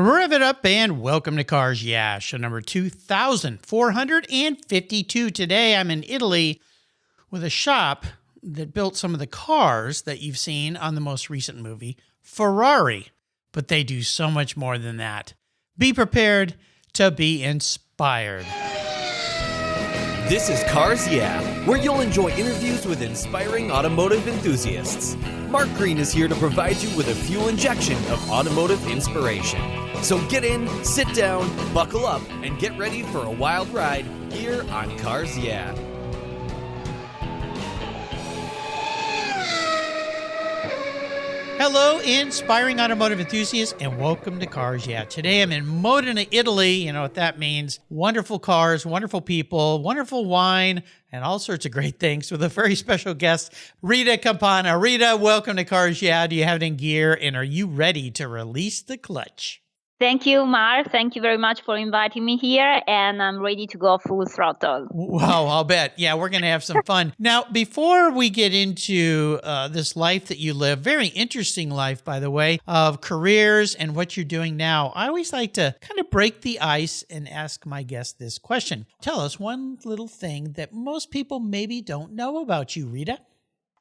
Rev it up and welcome to Cars Yeah, show number 2452. Today I'm in Italy with a shop that built some of the cars that you've seen on the most recent movie, Ferrari. But they do so much more than that. Be prepared to be inspired. This is Cars Yeah, where you'll enjoy interviews with inspiring automotive enthusiasts. Mark Green is here to provide you with a fuel injection of automotive inspiration. So get in, sit down, buckle up, and get ready for a wild ride here on Cars Yeah. Hello, inspiring automotive enthusiasts, and welcome to Cars Yeah. Today I'm in Modena, Italy. You know what that means. Wonderful cars, wonderful people, wonderful wine, and all sorts of great things with a very special guest, Rita Campana. Rita, welcome to Cars Yeah. Do you have it in gear, and are you ready to release the clutch? Thank you, Mark. Thank you very much for inviting me here, and I'm ready to go full throttle. Wow, I'll bet. Yeah, we're going to have some fun. Now, before we get into this life that you live, very interesting life, by the way, of careers and what you're doing now, I always like to kind of break the ice and ask my guest this question. Tell us one little thing that most people maybe don't know about you, Rita.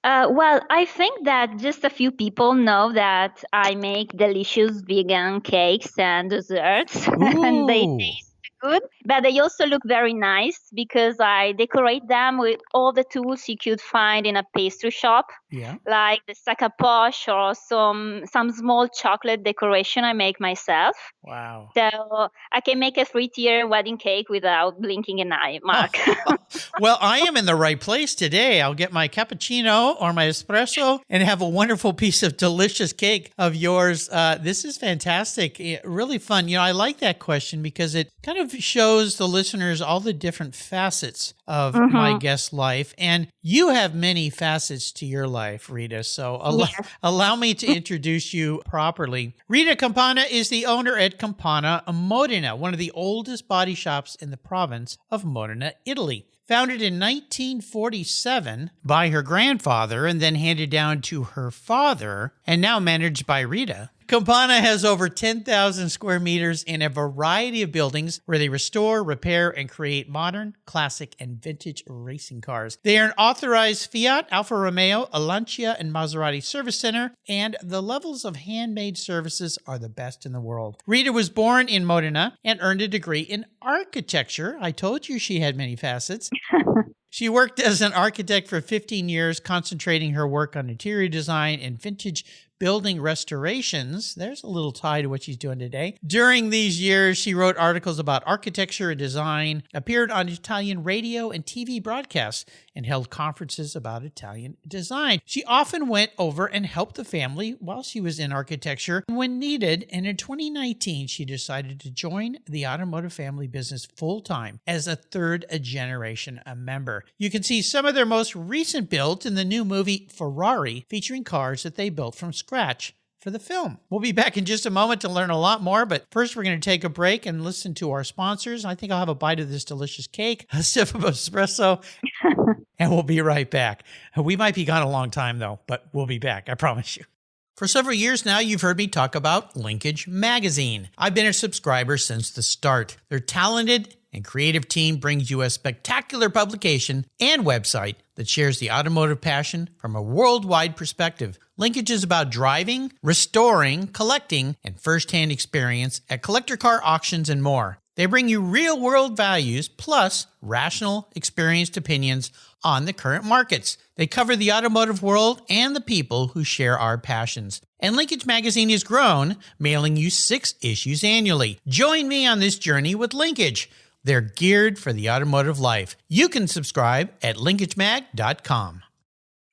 Well, I think that just a few people know that I make delicious vegan cakes and desserts, and they taste good, but they also look very nice because I decorate them with all the tools you could find in a pastry shop, like the sac à poche or some small chocolate decoration I make myself. Wow. So I can make a 3-tier wedding cake without blinking an eye, Mark. Well, I am in the right place today. I'll get my cappuccino or my espresso and have a wonderful piece of delicious cake of yours. This is fantastic. Really fun. You know, I like that question because it kind of shows the listeners all the different facets of my guest's life. And you have many facets to your life, Rita. So allow me to introduce you properly. Rita Campana is the owner at Campana Modena, one of the oldest body shops in the province of Modena, Italy. Founded in 1947 by her grandfather and then handed down to her father, and now managed by Rita. Campana has over 10,000 square meters in a variety of buildings where they restore, repair, and create modern, classic, and vintage racing cars. They are an authorized Fiat, Alfa Romeo, Lancia, and Maserati service center, and the levels of handmade services are the best in the world. Rita was born in Modena and earned a degree in architecture. I told you she had many facets. She worked as an architect for 15 years, concentrating her work on interior design and vintage building restorations. There's a little tie to what she's doing today. During these years, she wrote articles about architecture and design, appeared on Italian radio and TV broadcasts, and held conferences about Italian design. She often went over and helped the family while she was in architecture when needed, and in 2019, she decided to join the automotive family business full-time as a third-generation member. You can see some of their most recent builds in the new movie Ferrari, featuring cars that they built from scratch for the film. We'll be back in just a moment to learn a lot more, but first we're going to take a break and listen to our sponsors. I think I'll have a bite of this delicious cake, a sip of espresso, and we'll be right back. We might be gone a long time though, but we'll be back, I promise you. For several years now, you've heard me talk about Linkage Magazine. I've been a subscriber since the start. Their talented and creative team brings you a spectacular publication and website that shares the automotive passion from a worldwide perspective. Linkage is about driving, restoring, collecting, and first-hand experience at collector car auctions and more. They bring you real-world values plus rational, experienced opinions on the current markets. They cover the automotive world and the people who share our passions. And Linkage Magazine has grown, mailing you 6 issues annually. Join me on this journey with Linkage. They're geared for the automotive life. You can subscribe at linkagemag.com.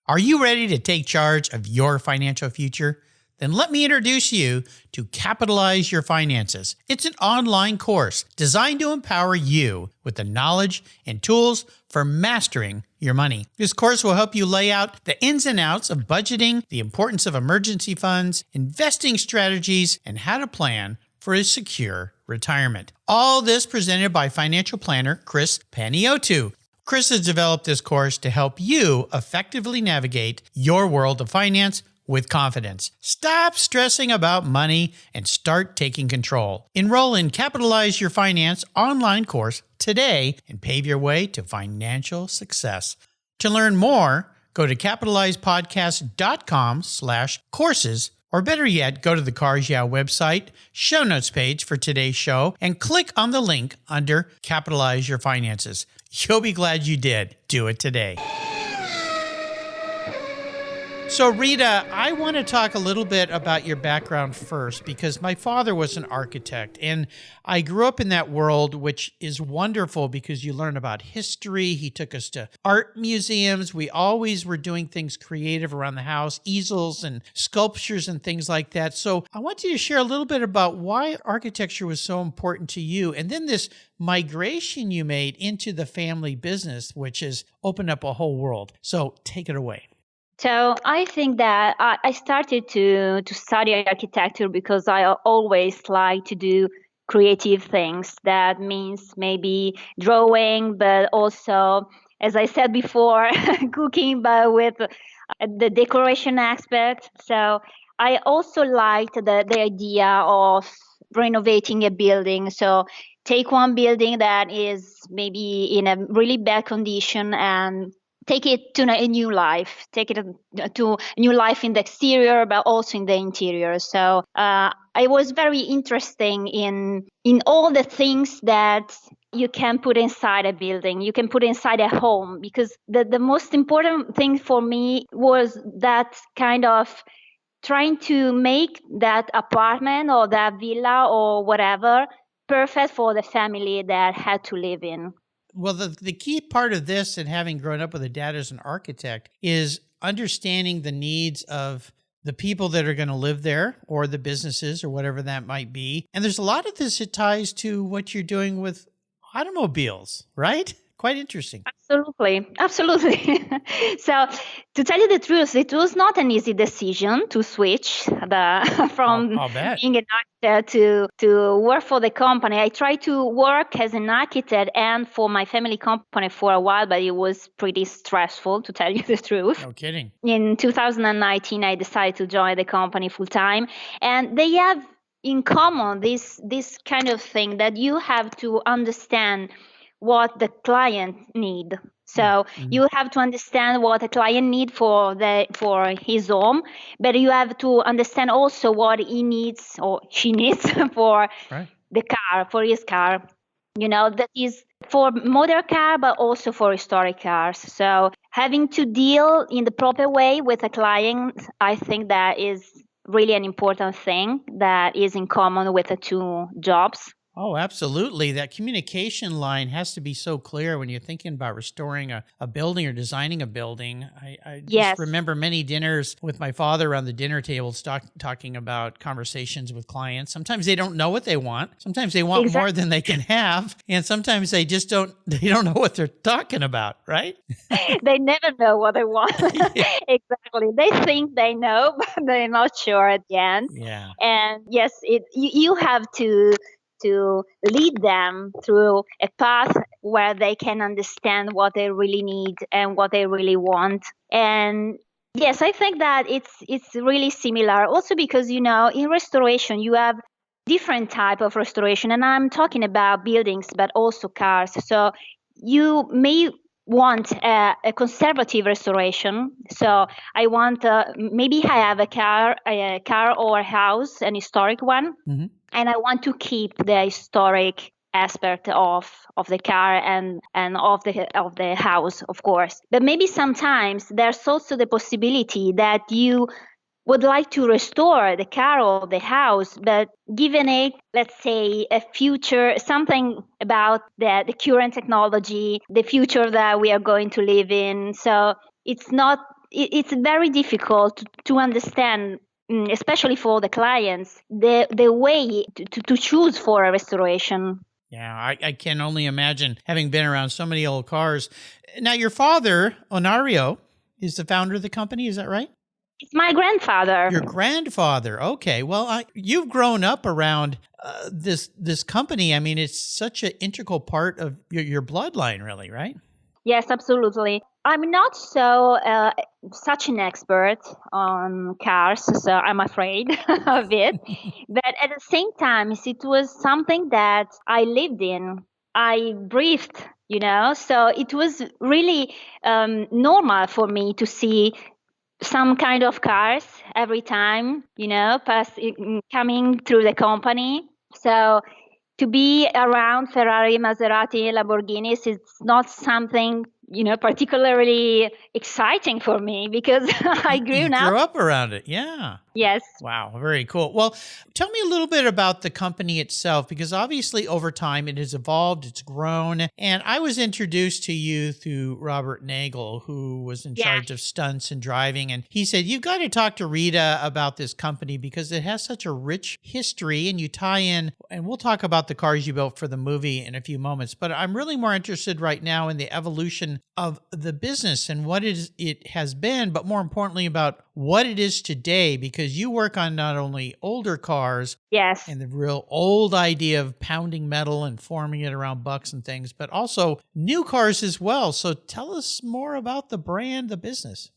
Are you ready to take charge of your financial future? Then let me introduce you to Capitalize Your Finances. It's an online course designed to empower you with the knowledge and tools for mastering your money. This course will help you lay out the ins and outs of budgeting, the importance of emergency funds, investing strategies, and how to plan for a secure retirement. All this presented by financial planner Chris Paniotu. Chris has developed this course to help you effectively navigate your world of finance with confidence. Stop stressing about money and start taking control. Enroll in Capitalize Your Finance online course today and pave your way to financial success. To learn more, go to capitalizepodcast.com/courses, or better yet, go to the Cars Yeah website, show notes page for today's show, and click on the link under Capitalize Your Finances. You'll be glad you did. Do it today. So Rita, I want to talk a little bit about your background first, because my father was an architect and I grew up in that world, which is wonderful because you learn about history. He took us to art museums. We always were doing things creative around the house, easels and sculptures and things like that. So I want you to share a little bit about why architecture was so important to you, and then this migration you made into the family business, which has opened up a whole world. So take it away. So I think that I started to study architecture because I always like to do creative things. That means maybe drawing, but also, as I said before, cooking, but with the decoration aspect. So I also liked the idea of renovating a building. So take one building that is maybe in a really bad condition and take it to a new life, take it to a new life in the exterior, but also in the interior. So I was very interested in all the things that you can put inside a building, you can put inside a home, because the most important thing for me was that kind of trying to make that apartment or that villa or whatever perfect for the family that had to live in. Well, the key part of this, and having grown up with a dad as an architect, is understanding the needs of the people that are going to live there, or the businesses, or whatever that might be. And there's a lot of this that ties to what you're doing with automobiles, right? Quite interesting. Absolutely. So, to tell you the truth, it was not an easy decision to switch from I'll bet. being an architect to work for the company. I tried to work as an architect and for my family company for a while, but it was pretty stressful, to tell you the truth. No kidding. In 2019, I decided to join the company full time, and they have in common this kind of thing that you have to understand what the client need. So you have to understand what the client need for his home, but you have to understand also what he needs or she needs for the car, for his car. You know, that is for modern car, but also for historic cars. So having to deal in the proper way with a client, I think that is really an important thing that is in common with the two jobs. Oh, absolutely. That communication line has to be so clear when you're thinking about restoring a building or designing a building. I just remember many dinners with my father around the dinner table talking about conversations with clients. Sometimes they don't know what they want. Sometimes they want more than they can have. And sometimes they just don't know what they're talking about, right? They never know what they want. Exactly. They think they know, but they're not sure at the end. Yeah. And yes, you have to lead them through a path where they can understand what they really need and what they really want. And yes, I think that it's really similar. Also because, you know, in restoration, you have different type of restoration. And I'm talking about buildings, but also cars. So you may want a conservative restoration. So I want maybe I have a car or a house, an historic one, and I want to keep the historic aspect of the car and of the house, of course. But maybe sometimes there's also the possibility that you would like to restore the car or the house, but given it, let's say, a future, something about the current technology, the future that we are going to live in. So it's very difficult to understand, especially for the clients, the way to choose for a restoration. Yeah, I can only imagine, having been around so many old cars. Now, your father, Onario, is the founder of the company, is that right? It's my grandfather. Your grandfather. Okay. Well, you've grown up around this company. I mean, it's such an integral part of your bloodline, really, right? Yes, absolutely. I'm not so such an expert on cars, so I'm afraid of it. But at the same time, it was something that I lived in. I breathed, so it was really normal for me to see some kind of cars every time, coming through the company. So to be around Ferrari, Maserati, Lamborghinis, it's not something, particularly exciting for me because I You grew up. grew up around it. Yeah. Yes. Wow, very cool. Well, tell me a little bit about the company itself, because obviously over time it has evolved, it's grown. And I was introduced to you through Robert Nagel, who was in charge of stunts and driving. And he said, you've got to talk to Rita about this company because it has such a rich history and you tie in, and we'll talk about the cars you built for the movie in a few moments. But I'm really more interested right now in the evolution of the business and what it has been, but more importantly about what it is today, because you work on not only older cars and the real old idea of pounding metal and forming it around bucks and things, but also new cars as well. So tell us more about the brand, the business.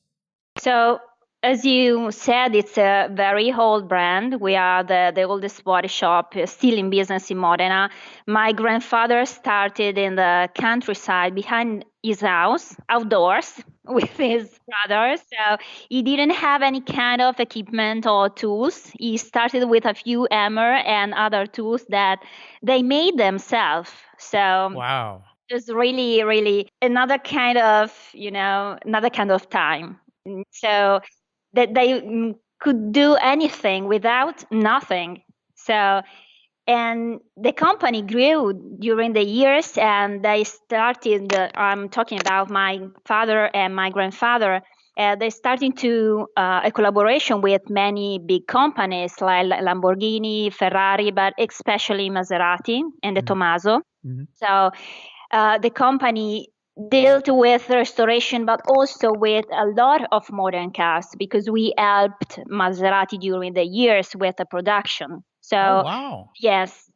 So as you said, it's a very old brand. We are the oldest body shop still in business in Modena. My grandfather started in the countryside behind his house, outdoors, with his brothers. So he didn't have any kind of equipment or tools. He started with a few hammer and other tools that they made themselves. So wow, it's really, really another kind of, time. So that they could do anything without nothing. So, and the company grew during the years, and they started, I'm talking about my father and my grandfather, they started to a collaboration with many big companies like Lamborghini, Ferrari, but especially Maserati and the Tommaso. So the company dealt with restoration, but also with a lot of modern cars because we helped Maserati during the years with the production. So yes,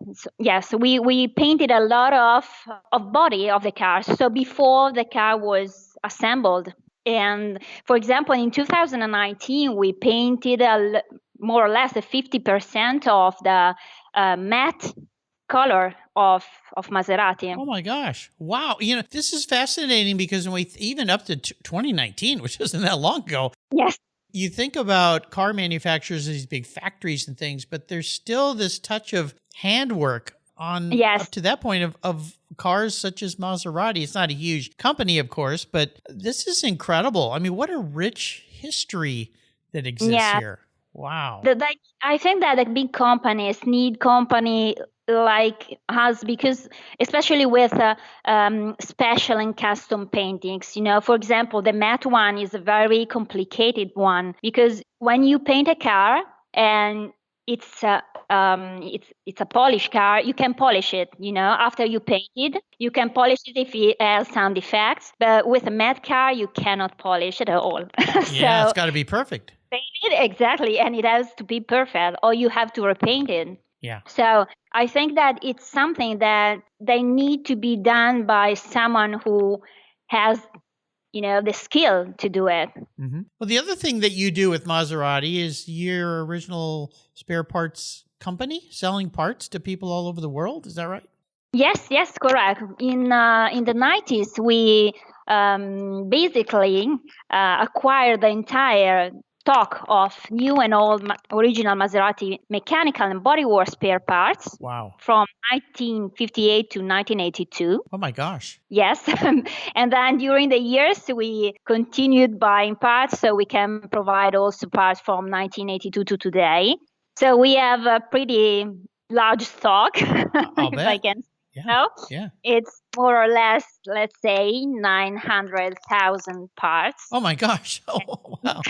we painted a lot of body of the cars. So before the car was assembled, and for example, in 2019, we painted more or less 50% of the matte color of Maserati. Oh my gosh. Wow. This is fascinating because even up to 2019, which isn't that long ago. Yes. You think about car manufacturers as these big factories and things, but there's still this touch of handwork on up to that point of cars such as Maserati. It's not a huge company, of course, but this is incredible. I mean, what a rich history that exists here. Wow. I think that the big companies need company like us because especially with special and custom paintings, for example, the matte one is a very complicated one because when you paint a car and it's a polished car, you can polish it, after you paint it, you can polish it if it has some defects, but with a matte car, you cannot polish it at all. Yeah, it's got to be perfect. Exactly, and it has to be perfect, or you have to repaint it. Yeah. So I think that it's something that they need to be done by someone who has, the skill to do it. Mm-hmm. Well, the other thing that you do with Maserati is your original spare parts company, selling parts to people all over the world. Is that right? Yes, correct. In the 90s, we basically acquired the entire stock of new and old original Maserati mechanical and bodywork spare parts. Wow. From 1958 to 1982. Oh my gosh. Yes. And then during the years, we continued buying parts so we can provide also parts from 1982 to today. So we have a pretty large stock, if I can say so. Yeah. It's more or less, let's say, 900,000 parts. Oh my gosh. Oh, wow.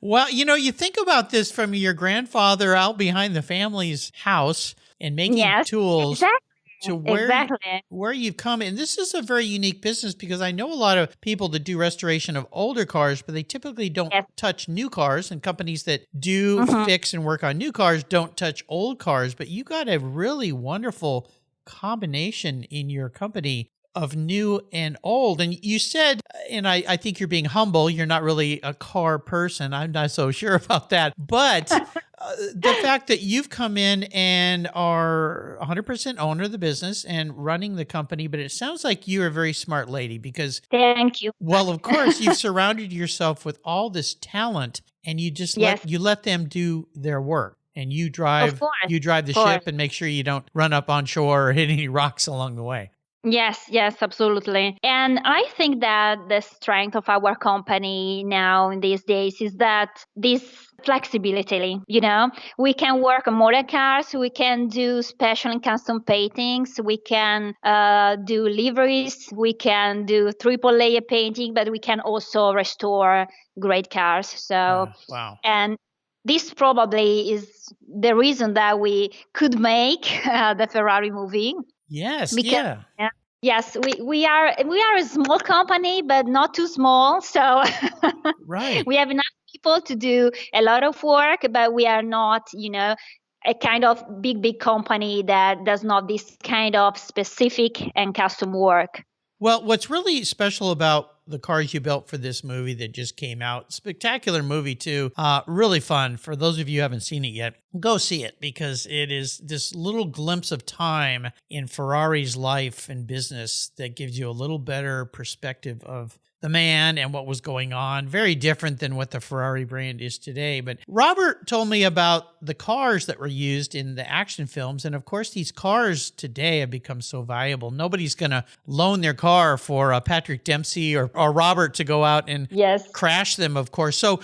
Well, you think about this from your grandfather out behind the family's house and making tools to where you've come. And this is a very unique business because I know a lot of people that do restoration of older cars, but they typically don't touch new cars, and companies that do fix and work on new cars don't touch old cars. But you got a really wonderful combination in your company of new and old. And you said, and I think you're being humble, you're not really a car person. I'm not so sure about that. But the fact that you've come in and are 100% owner of the business and running the company, but it sounds like you're a very smart lady because, Thank you. well, of course, you've surrounded yourself with all this talent and you just let them do their work. And you drive the ship and make sure you don't run up on shore or hit any rocks along the way. Yes, absolutely. And I think that the strength of our company now in these days is that this flexibility, we can work on model cars, we can do special and custom paintings, we can do liveries, we can do triple layer painting, but we can also restore great cars. So, wow. And this probably is the reason that we could make the Ferrari movie. Yes, because, yes, we are a small company, but not too small. So right. We have enough people to do a lot of work, but we are not, a kind of big company that does not this kind of specific and custom work. Well, what's really special about the cars you built for this movie that just came out, spectacular movie too, really fun. For those of you who haven't seen it yet, go see it because it is this little glimpse of time in Ferrari's life and business that gives you a little better perspective of the man and what was going on. Very different than what the Ferrari brand is today. But Robert told me about the cars that were used in the action films. And of course, these cars today have become so valuable. Nobody's going to loan their car for Patrick Dempsey or Robert to go out and crash them, of course. So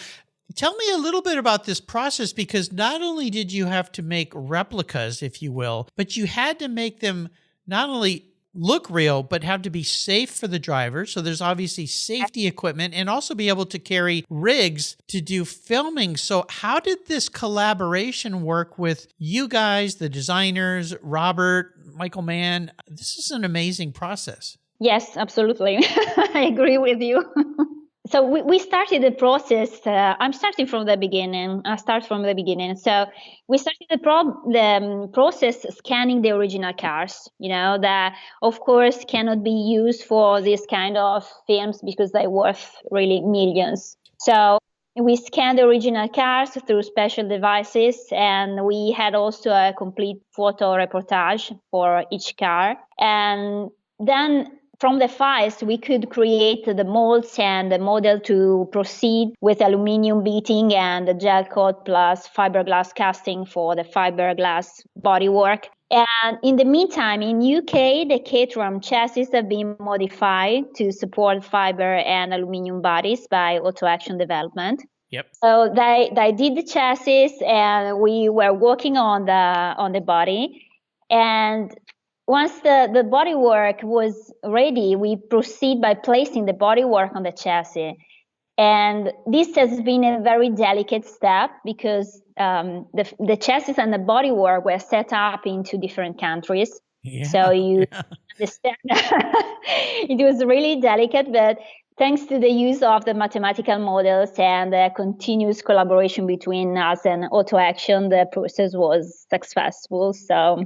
tell me a little bit about this process, because not only did you have to make replicas, if you will, but you had to make them not only look real, but have to be safe for the driver. So there's obviously safety equipment and also be able to carry rigs to do filming. So how did this collaboration work with you guys, the designers, Robert, Michael Mann? This is an amazing process. Yes, absolutely. I agree with you. So we started the process. I'm starting from the beginning. I start from the beginning. So we started the process scanning the original cars, that of course cannot be used for this kind of films because they're worth really millions. So we scanned the original cars through special devices, and we had also a complete photo reportage for each car. And then from the files, we could create the molds and the model to proceed with aluminum beating and the gel coat plus fiberglass casting for the fiberglass bodywork. And in the meantime, in UK, the Caterham chassis have been modified to support fiber and aluminum bodies by Auto Action Development. Yep. So they did the chassis, and we were working on the body. And once the bodywork was ready, we proceed by placing the bodywork on the chassis. And this has been a very delicate step because the chassis and the bodywork were set up in two different countries. So you understand it was really delicate, but thanks to the use of the mathematical models and the continuous collaboration between us and Auto Action, the process was successful. So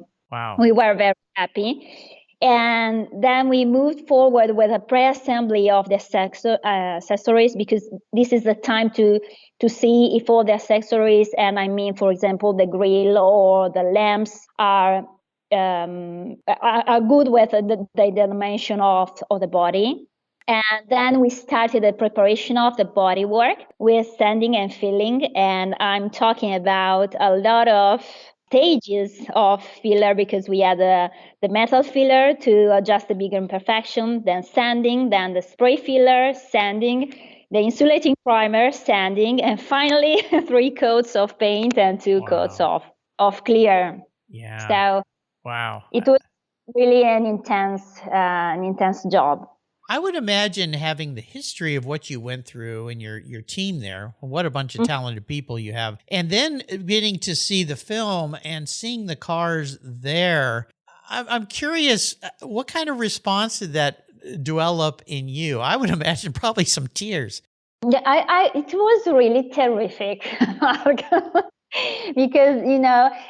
we were very happy. And then we moved forward with a pre-assembly of the accessories, because this is the time to see if all the accessories, and I mean, for example, the grille or the lamps are good with the dimension of the body. And then we started the preparation of the bodywork with sanding and filling. And I'm talking about a lot of stages of filler, because we had the metal filler to adjust the bigger imperfection, then sanding, then the spray filler, sanding, the insulating primer, sanding, and finally 3 coats of paint and 2 coats of clear. Yeah. So it was really an intense job. I would imagine having the history of what you went through and your team there, what a bunch of talented people you have, and then getting to see the film and seeing the cars there. I'm curious, what kind of response did that develop in you? I would imagine probably some tears. Yeah, it was really terrific because,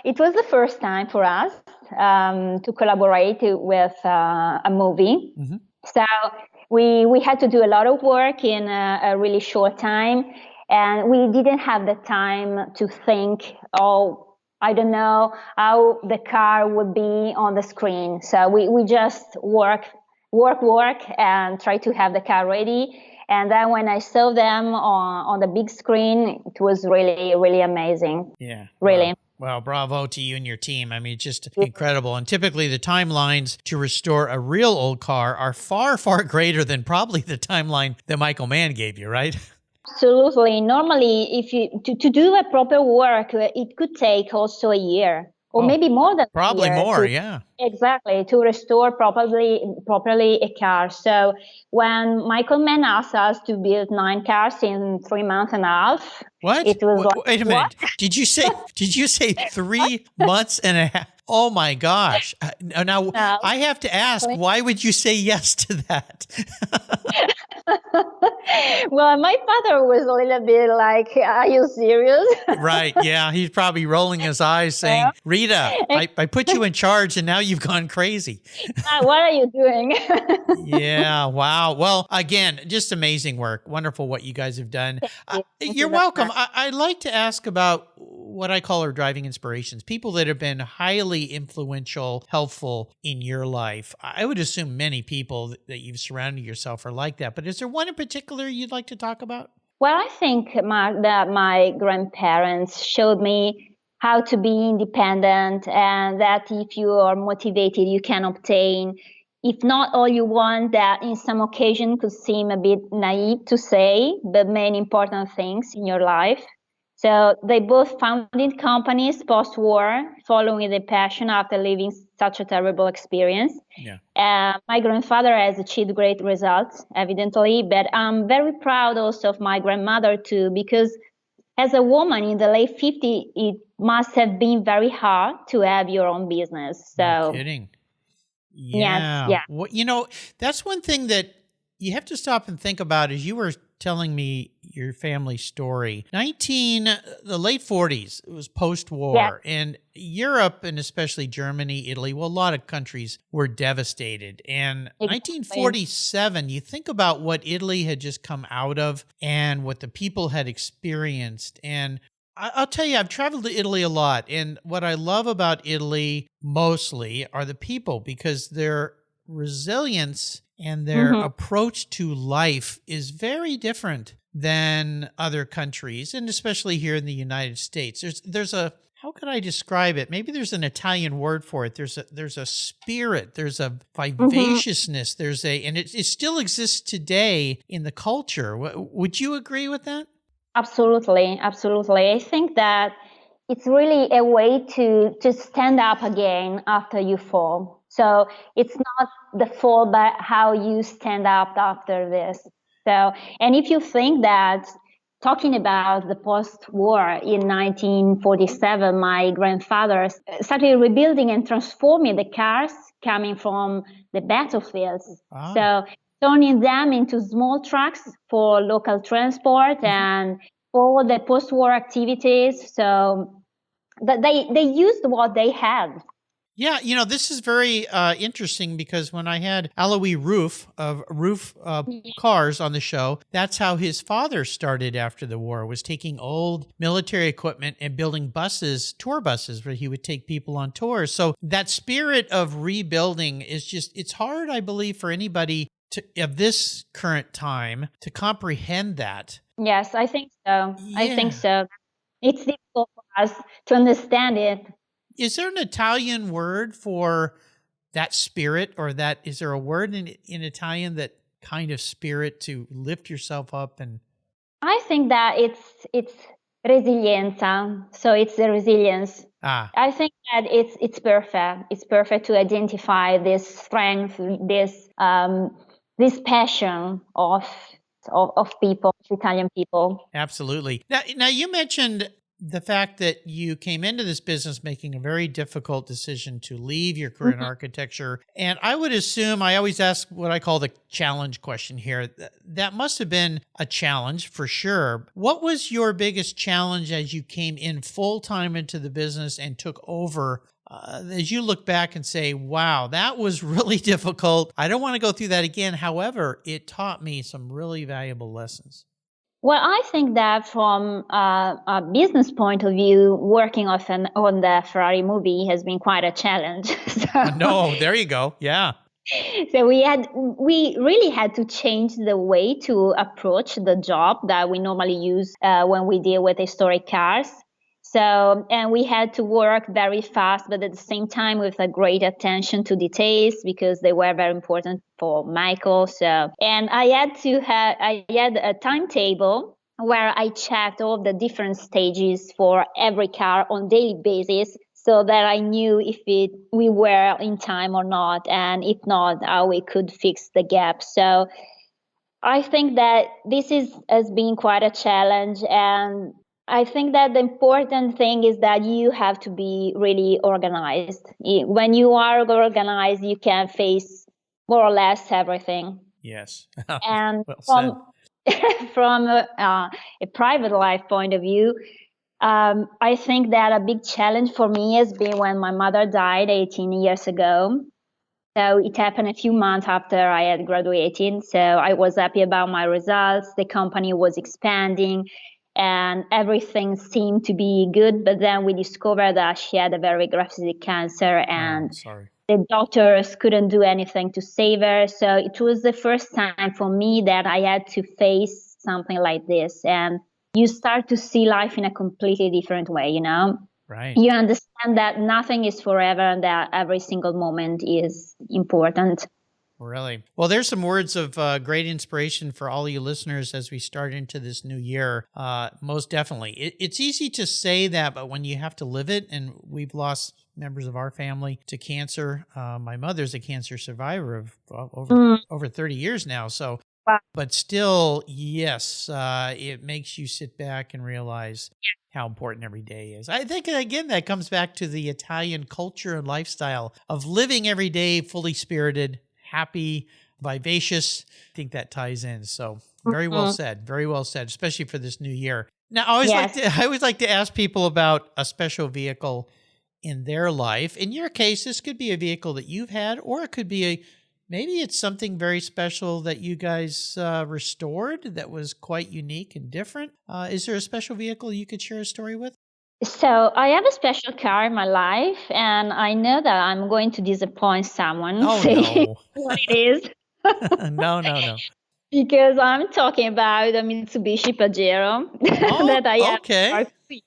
it was the first time for us. to collaborate with a movie. Mm-hmm. So we had to do a lot of work in a really short time, and we didn't have the time to think, oh, I don't know how the car would be on the screen. So we just work, and try to have the car ready. And then when I saw them on the big screen, it was really, really amazing. Yeah. Really. Well, bravo to you and your team. I mean, just incredible. And typically the timelines to restore a real old car are far, far greater than probably the timeline that Michael Mann gave you, right? Absolutely. Normally, if you to do a proper work, it could take also a year, or maybe more than probably a year. More, yeah. Exactly, to restore properly a car. So when Michael Mann asked us to build 9 cars in 3 months and a half, What? it was Wait a minute. Did you say 3 months and a half? Oh my gosh. Now No. I have to ask, why would you say yes to that? Well, my father was a little bit like, are you serious? Right. Yeah. He's probably rolling his eyes saying, Rita, I put you in charge and now you've gone crazy. What are you doing? Yeah. Wow. Well, again, just amazing work. Wonderful what you guys have done. You're welcome. I'd like to ask about what I call our driving inspirations, people that have been highly influential, helpful in your life. I would assume many people that you've surrounded yourself are like that, but is there one in particular you'd like to talk about? Well, I think, Mark, that my grandparents showed me how to be independent, and that if you are motivated, you can obtain, if not all you want, that in some occasion could seem a bit naive to say, the main important things in your life. So they both founded companies post-war, following their passion after living such a terrible experience. Yeah. My grandfather has achieved great results, evidently, but I'm very proud also of my grandmother too, because as a woman in the late 50s, it must have been very hard to have your own business. So, no kidding. Yeah. Yes, yeah. Well, that's one thing that you have to stop and think about as you were telling me your family story. The late 40s, it was post-war, Yeah. and Europe, and especially Germany, Italy, well, a lot of countries were devastated. And Exactly. 1947, you think about what Italy had just come out of and what the people had experienced. And I'll tell you, I've traveled to Italy a lot, and what I love about Italy mostly are the people, because their resilience and their approach to life is very different than other countries, and especially here in the United States. There's a, how could I describe it? Maybe there's an Italian word for it. There's a spirit, there's a vivaciousness, and it still exists today in the culture. Would you agree with that? Absolutely, absolutely. I think that it's really a way to stand up again after you fall. So it's not the fall, but how you stand up after this. So, and if you think that, talking about the post-war in 1947, my grandfather started rebuilding and transforming the cars coming from the battlefields. Ah. So turning them into small trucks for local transport and all the post-war activities. So that they used what they had. Yeah, this is very interesting, because when I had Alois Roof of Roof Cars on the show, that's how his father started after the war, was taking old military equipment and building buses, tour buses, where he would take people on tours. So that spirit of rebuilding is it's hard, I believe, for anybody of this current time to comprehend that. Yes, I think so. Yeah. I think so. It's difficult for us to understand it. Is there an Italian word for that spirit, or is there a word in Italian, that kind of spirit to lift yourself up? And I think that it's resilienza. So it's the resilience. I think that it's perfect. It's perfect to identify this strength, this passion of people, Italian people. Absolutely. Now you mentioned the fact that you came into this business making a very difficult decision to leave your career in architecture. And I would assume, I always ask what I call the challenge question here. That must have been a challenge for sure. What was your biggest challenge as you came in full-time into the business and took over as you look back and say, wow, that was really difficult. I don't want to go through that again. However, it taught me some really valuable lessons. Well, I think that from a business point of view, working on the Ferrari movie has been quite a challenge. No, there you go. Yeah. So we really had to change the way to approach the job that we normally use when we deal with historic cars. So, and we had to work very fast, but at the same time with a great attention to details because they were very important for Michael. So, and I had a timetable where I checked all the different stages for every car on daily basis, so that I knew if we were in time or not, and if not, how we could fix the gap. So I think that has been quite a challenge, and I think that the important thing is that you have to be really organized. When you are organized, you can face more or less everything. Yes. And Well said. from a private life point of view, I think that a big challenge for me has been when my mother died 18 years ago. So it happened a few months after I had graduated. So I was happy about my results. The company was expanding and everything seemed to be good. But then we discovered that she had a very aggressive cancer and the doctors couldn't do anything to save her. So it was the first time for me that I had to face something like this. And you start to see life in a completely different way, you know? Right. You understand that nothing is forever and that every single moment is important. Really? Well, there's some words of great inspiration for all you listeners as we start into this new year. Most definitely. It's easy to say that, but when you have to live it, and we've lost members of our family to cancer. My mother's a cancer survivor of over 30 years now. So, wow. But still, yes, it makes you sit back and realize how important every day is. I think, again, that comes back to the Italian culture and lifestyle of living every day fully spirited, happy, vivacious. I think that ties in. So very well said. Very well said, especially for this new year. Now, I always like to ask people about a special vehicle in their life. In your case, this could be a vehicle that you've had, or it could be maybe it's something very special that you guys restored that was quite unique and different. Is there a special vehicle you could share a story with? So I have a special car in my life, and I know that I'm going to disappoint someone saying what it is. No. Because I'm talking about a Mitsubishi Pajero that I have for 2 years.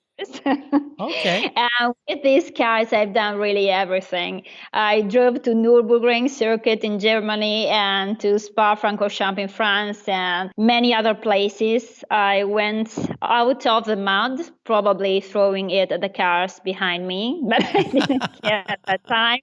Okay. And with these cars, I've done really everything. I drove to Nürburgring circuit in Germany and to Spa-Francorchamps in France and many other places. I went out of the mud, probably throwing it at the cars behind me, but I didn't care at that time.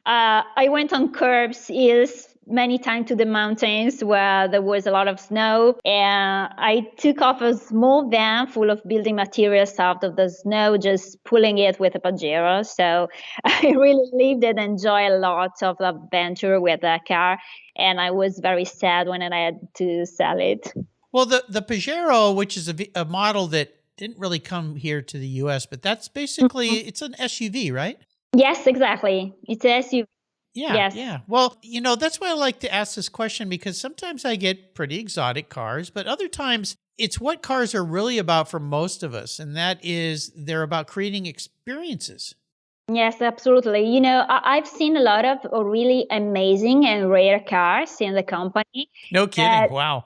I went on curbs, hills, many times to the mountains where there was a lot of snow. And I took off a small van full of building materials out of the snow, just pulling it with a Pajero. So I really lived and enjoyed a lot of adventure with that car. And I was very sad when I had to sell it. Well, the Pajero, which is a model that didn't really come here to the U.S., but that's basically, it's an SUV, right? Yes, exactly. It's an SUV. Yeah, yes. Yeah. Well, that's why I like to ask this question, because sometimes I get pretty exotic cars, but other times it's what cars are really about for most of us, and that is they're about creating experiences. Yes, absolutely. I've seen a lot of really amazing and rare cars in the company. No kidding. Wow.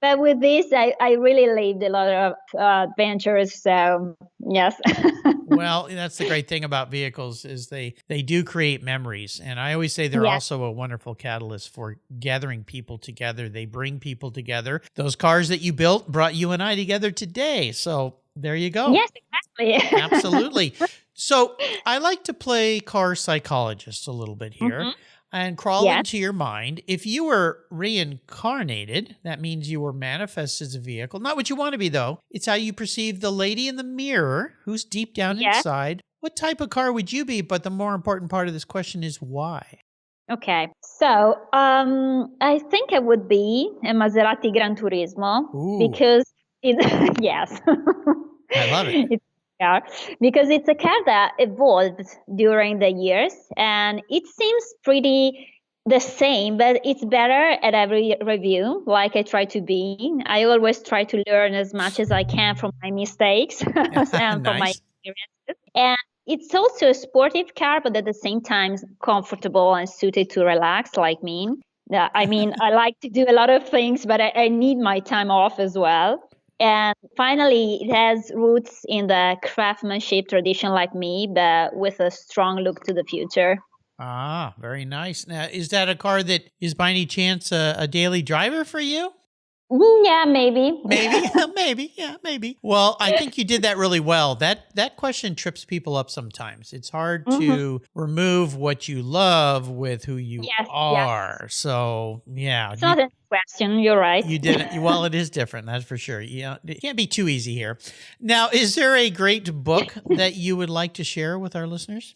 But with this, I really lived a lot of adventures. So, yes. Well, that's the great thing about vehicles is they do create memories. And I always say they're also a wonderful catalyst for gathering people together. They bring people together. Those cars that you built brought you and I together today. So there you go. Yes, exactly. Absolutely. So I like to play car psychologist a little bit here and crawl into your mind. If you were reincarnated, that means you were manifested as a vehicle. Not what you want to be, though. It's how you perceive the lady in the mirror who's deep down inside. What type of car would you be? But the more important part of this question is why. Okay. So I think I would be a Maserati Gran Turismo because yes. I love it. car because it's a car that evolved during the years and it seems pretty the same, but it's better at every review, like I try to be. I always try to learn as much as I can from my mistakes and from my Nice. experiences. And it's also a sportive car, but at the same time comfortable and suited to relax like me. I mean, I like to do a lot of things, but I need my time off as well. And finally, it has roots in the craftsmanship tradition like me, but with a strong look to the future. Ah, very nice. Now, is that a car that is by any chance a daily driver for you? Yeah, maybe. Maybe, maybe, yeah, maybe. Well, I think you did that really well. That question trips people up sometimes. It's hard to remove what you love with who you Yes, are. So, yeah, it's not a question. You're right. you did it. Well, it is different, that's for sure. Yeah, it can't be too easy here. Now, is there a great book that you would like to share with our listeners?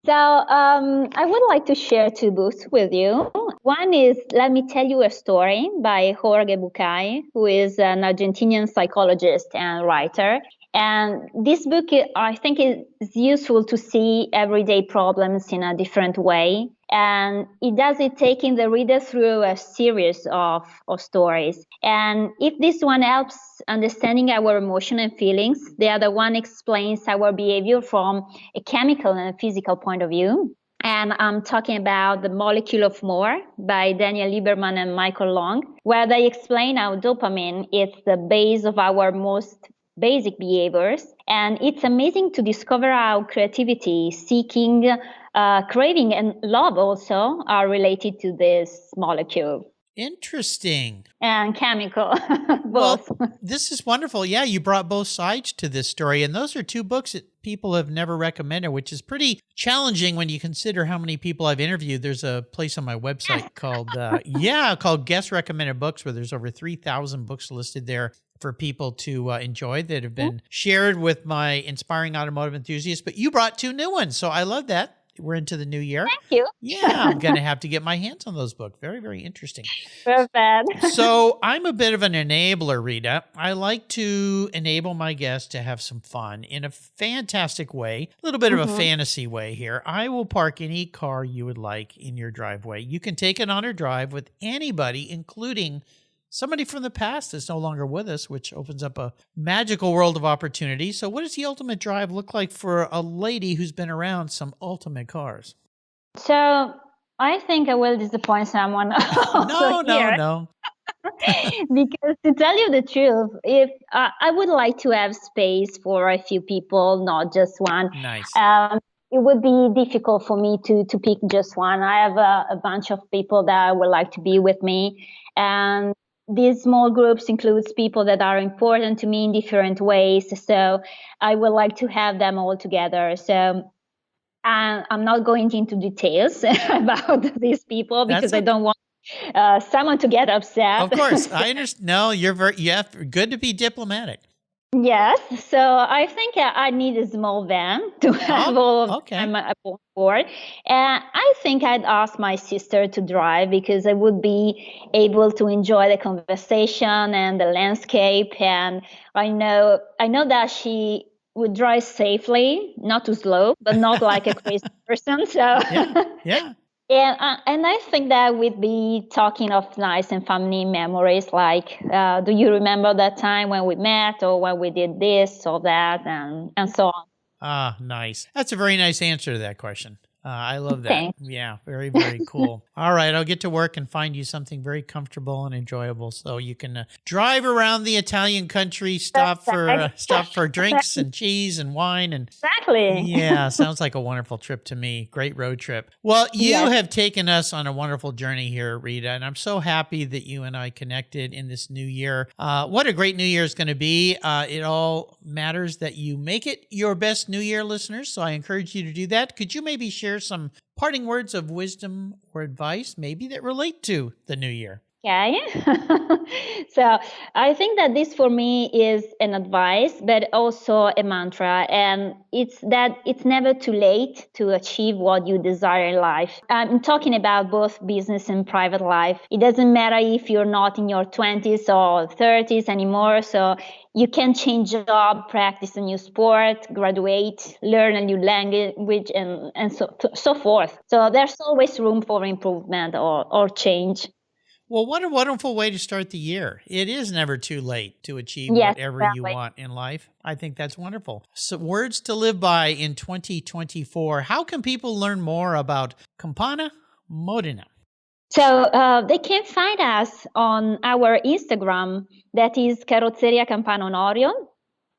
So I would like to share two books with you. One is Let Me Tell You a Story by Jorge Bucay, who is an Argentinian psychologist and writer. And this book, I think, is useful to see everyday problems in a different way. And it does it taking the reader through a series of stories. And if this one helps understanding our emotion and feelings, the other one explains our behavior from a chemical and a physical point of view. And I'm talking about The Molecule of More by Daniel Lieberman and Michael Long, where they explain how dopamine is the base of our most basic behaviors. And it's amazing to discover how creativity, seeking, craving, and love also are related to this molecule. Interesting. And chemical, both. Well, this is wonderful. Yeah, you brought both sides to this story. And those are two books that people have never recommended, which is pretty challenging when you consider how many people I've interviewed. There's a place on my website called Guest Recommended Books, where there's over 3,000 books listed there for people to enjoy that have been shared with my inspiring automotive enthusiasts. But you brought two new ones. So I love that. We're into the new year. Thank you. Yeah, I'm going to have to get my hands on those books. Very, very interesting. Perfect. So I'm a bit of an enabler, Rita. I like to enable my guests to have some fun in a fantastic way, a little bit of a fantasy way here. I will park any car you would like in your driveway. You can take it on a drive with anybody, including somebody from the past that's no longer with us, which opens up a magical world of opportunity. So what does the ultimate drive look like for a lady who's been around some ultimate cars? So I think I will disappoint someone. No. Because to tell you the truth, if I would like to have space for a few people, not just one. Nice. It would be difficult for me to pick just one. I have a bunch of people that would like to be with me, and these small groups includes people that are important to me in different ways. So I would like to have them all together. So I'm not going into details about these people because I don't want someone to get upset. Of course, I understand. No, good to be diplomatic. Yes, so I think I need a small van to have all of them on board. And I think I'd ask my sister to drive because I would be able to enjoy the conversation and the landscape. And I know that she would drive safely, not too slow, but not like a crazy person. So yeah. And I think that we'd be talking of nice and family memories, like, do you remember that time when we met or when we did this or that and so on. Ah, nice. That's a very nice answer to that question. I love that. Thanks. Yeah, very, very cool. All right, I'll get to work and find you something very comfortable and enjoyable so you can drive around the Italian country, stop for drinks and cheese and wine. Exactly. Yeah, sounds like a wonderful trip to me. Great road trip. Well, you have taken us on a wonderful journey here, Rita, and I'm so happy that you and I connected in this new year. What a great new year is going to be. It all matters that you make it your best new year, listeners, so I encourage you to do that. Could you maybe share some parting words of wisdom or advice maybe that relate to the new year? Okay. So I think that this for me is an advice, but also a mantra. And it's that it's never too late to achieve what you desire in life. I'm talking about both business and private life. It doesn't matter if you're not in your 20s or 30s anymore. So you can change job, practice a new sport, graduate, learn a new language, and so forth. So there's always room for improvement or change. Well, what a wonderful way to start the year. It is never too late to achieve Yes, whatever you exactly. want in life. I think that's wonderful. So, words to live by in 2024. How can people learn more about Campana Modena? So they can find us on our Instagram, that is Carrozzeria Campana Onorio.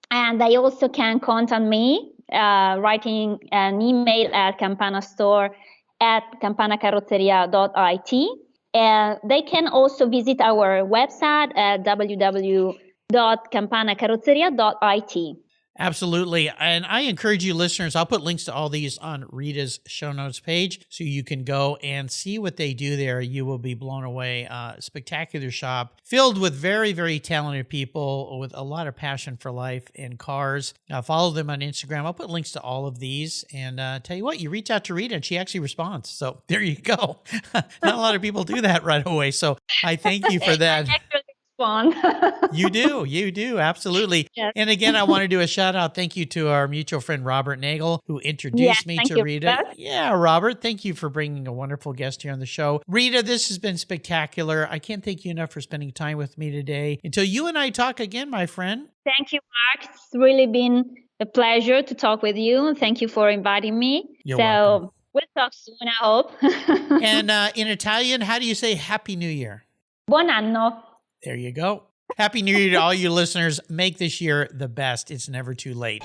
And they also can contact me, writing an email at campanastore@campanacarrozzeria.it. And they can also visit our website at www.campanacarrozzeria.it. Absolutely. And I encourage you listeners, I'll put links to all these on Rita's show notes page so you can go and see what they do there. You will be blown away. Spectacular shop filled with very, very talented people with a lot of passion for life and cars. Follow them on Instagram. I'll put links to all of these. And tell you what, you reach out to Rita and she actually responds. So there you go. Not a lot of people do that right away. So I thank you for that. You do, absolutely. Yes. And again, I want to do a shout out. Thank you to our mutual friend, Robert Nagel, who introduced me to Rita. Yeah, Robert, thank you for bringing a wonderful guest here on the show. Rita, this has been spectacular. I can't thank you enough for spending time with me today. Until you and I talk again, my friend. Thank you, Mark. It's really been a pleasure to talk with you. Thank you for inviting me. You're welcome. We'll talk soon, I hope. And in Italian, how do you say Happy New Year? Buon anno. There you go. Happy New Year to all you listeners. Make this year the best. It's never too late.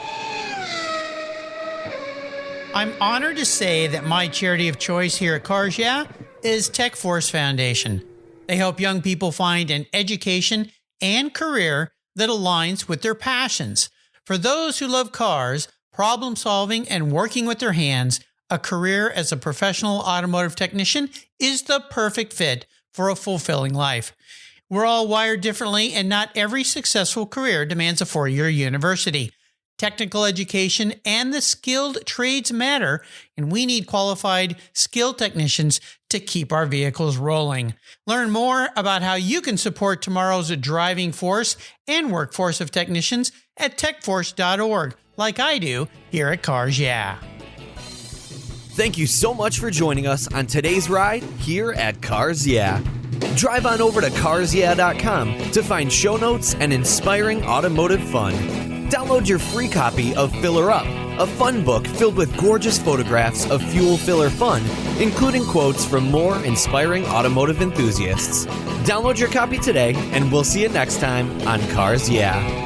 I'm honored to say that my charity of choice here at Cars Yeah is Tech Force Foundation. They help young people find an education and career that aligns with their passions. For those who love cars, problem solving, and working with their hands, a career as a professional automotive technician is the perfect fit for a fulfilling life. We're all wired differently, and not every successful career demands a 4-year university. Technical education and the skilled trades matter, and we need qualified, skilled technicians to keep our vehicles rolling. Learn more about how you can support tomorrow's driving force and workforce of technicians at techforce.org, like I do here at Cars Yeah. Thank you so much for joining us on today's ride here at Cars Yeah. Drive on over to carsyeah.com to find show notes and inspiring automotive fun. Download your free copy of Filler Up, a fun book filled with gorgeous photographs of fuel filler fun, including quotes from more inspiring automotive enthusiasts. Download your copy today, and we'll see you next time on Cars Yeah.